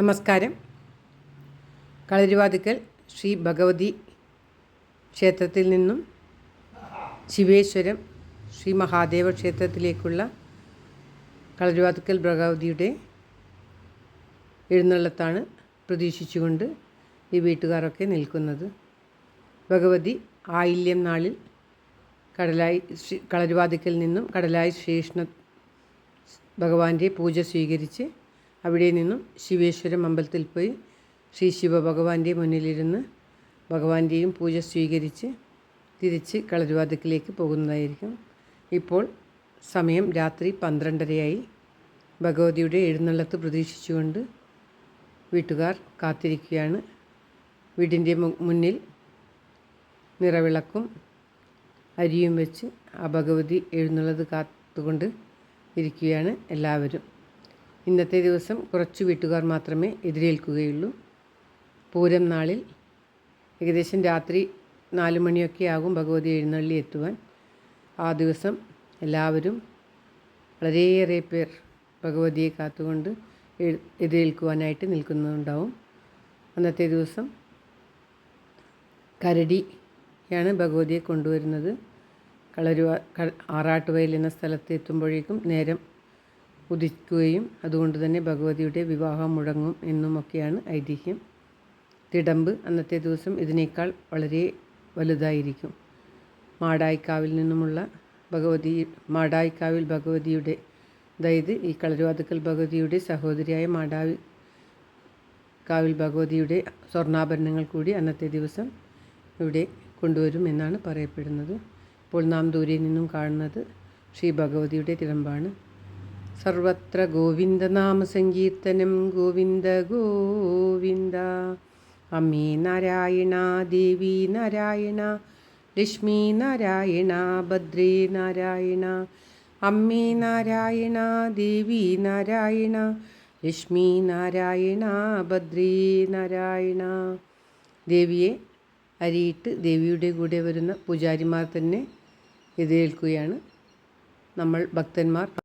നമസ്കാരം. കളരിവാതിക്കൽ ശ്രീ ഭഗവതി ക്ഷേത്രത്തിൽ നിന്നും ശിവേശ്വരം ശ്രീ മഹാദേവ ക്ഷേത്രത്തിലേക്കുള്ള കളരിവാതിക്കൽ ഭഗവതിയുടെ എഴുന്നള്ളത്താണ് പ്രതീക്ഷിച്ചുകൊണ്ട് ഈ വീട്ടുകാരൊക്കെ നിൽക്കുന്നത്. ഭഗവതി ആയില്യം നാളിൽ കളരിവാതിക്കൽ നിന്നും കടലായി ശ്രീകൃഷ്ണ ഭഗവാന്റെ പൂജ സ്വീകരിച്ച് അവിടെ നിന്നും ശിവേശ്വരം അമ്പലത്തിൽ പോയി ശ്രീ ശിവഭഗവാന്റെ മുന്നിലിരുന്ന് ഭഗവാന്റെയും പൂജ സ്വീകരിച്ച് തിരിച്ച് കളരിവാതിക്കലേക്ക് പോകുന്നതായിരിക്കും. ഇപ്പോൾ സമയം രാത്രി 12:30 ഭഗവതിയുടെ എഴുന്നള്ളത്ത് പ്രതീക്ഷിച്ചുകൊണ്ട് വീട്ടുകാർ കാത്തിരിക്കുകയാണ്. വീടിൻ്റെ മുന്നിൽ നിറവിളക്കും അരിയും വെച്ച് ആ ഭഗവതി എഴുന്നള്ളത്ത് കാത്തുകൊണ്ട് ഇരിക്കുകയാണ് എല്ലാവരും. ഇന്നത്തെ ദിവസം കുറച്ച് വീട്ടുകാർ മാത്രമേ എതിരേൽക്കുകയുള്ളൂ. പൂരം നാളിൽ ഏകദേശം രാത്രി 4 മണിയൊക്കെ ആകും ഭഗവതി എഴുന്നള്ളി എത്തുവാൻ. ആ ദിവസം എല്ലാവരും വളരെയേറെ പേർ ഭഗവതിയെ കാത്തുകൊണ്ട് എതിരേൽക്കുവാനായിട്ട് നിൽക്കുന്നുണ്ടാവും. അന്നത്തെ ദിവസം കരടിയാണ് ഭഗവതിയെ കൊണ്ടുവരുന്നത്. ആറാട്ടുവയൽ എന്ന സ്ഥലത്ത് എത്തുമ്പോഴേക്കും നേരം ഉദിക്കുകയും അതുകൊണ്ട് തന്നെ ഭഗവതിയുടെ വിവാഹം മുടങ്ങും എന്നുമൊക്കെയാണ് ഐതിഹ്യം. തിടമ്പ് അന്നത്തെ ദിവസം ഇതിനേക്കാൾ വളരെ വലുതായിരിക്കും. മാടായിക്കാവിൽ നിന്നുമുള്ള മാടായിക്കാവിൽ ഭഗവതിയുടെ, അതായത് ഈ കളരിവാതിക്കൽ ഭഗവതിയുടെ സഹോദരിയായ മാടായിക്കാവിൽ ഭഗവതിയുടെ സ്വർണ്ണാഭരണങ്ങൾ കൂടി അന്നത്തെ ദിവസം ഇവിടെ കൊണ്ടുവരും എന്നാണ് പറയപ്പെടുന്നത്. ഇപ്പോൾ നാം ദൂരെ നിന്നും കാണുന്നത് ശ്രീ ഭഗവതിയുടെ തിടമ്പാണ്. സർവത്ര ഗോവിന്ദനാമ സങ്കീർത്തനം ഗോവിന്ദ ഗോവിന്ദ. അമ്മേ നാരായണ, ദേവി നാരായണ, ലക്ഷ്മി നാരായണ, ഭദ്രേ നാരായണ. അമ്മേ നാരായണ, ദേവി നാരായണ, ലക്ഷ്മി നാരായണ, ഭദ്രേ നാരായണ. ദേവിയെ അരിയിട്ട് ദേവിയുടെ കൂടെ വരുന്ന പൂജാരിമാർ തന്നെ എതിരേൽക്കുകയാണ്. നമ്മൾ ഭക്തന്മാർ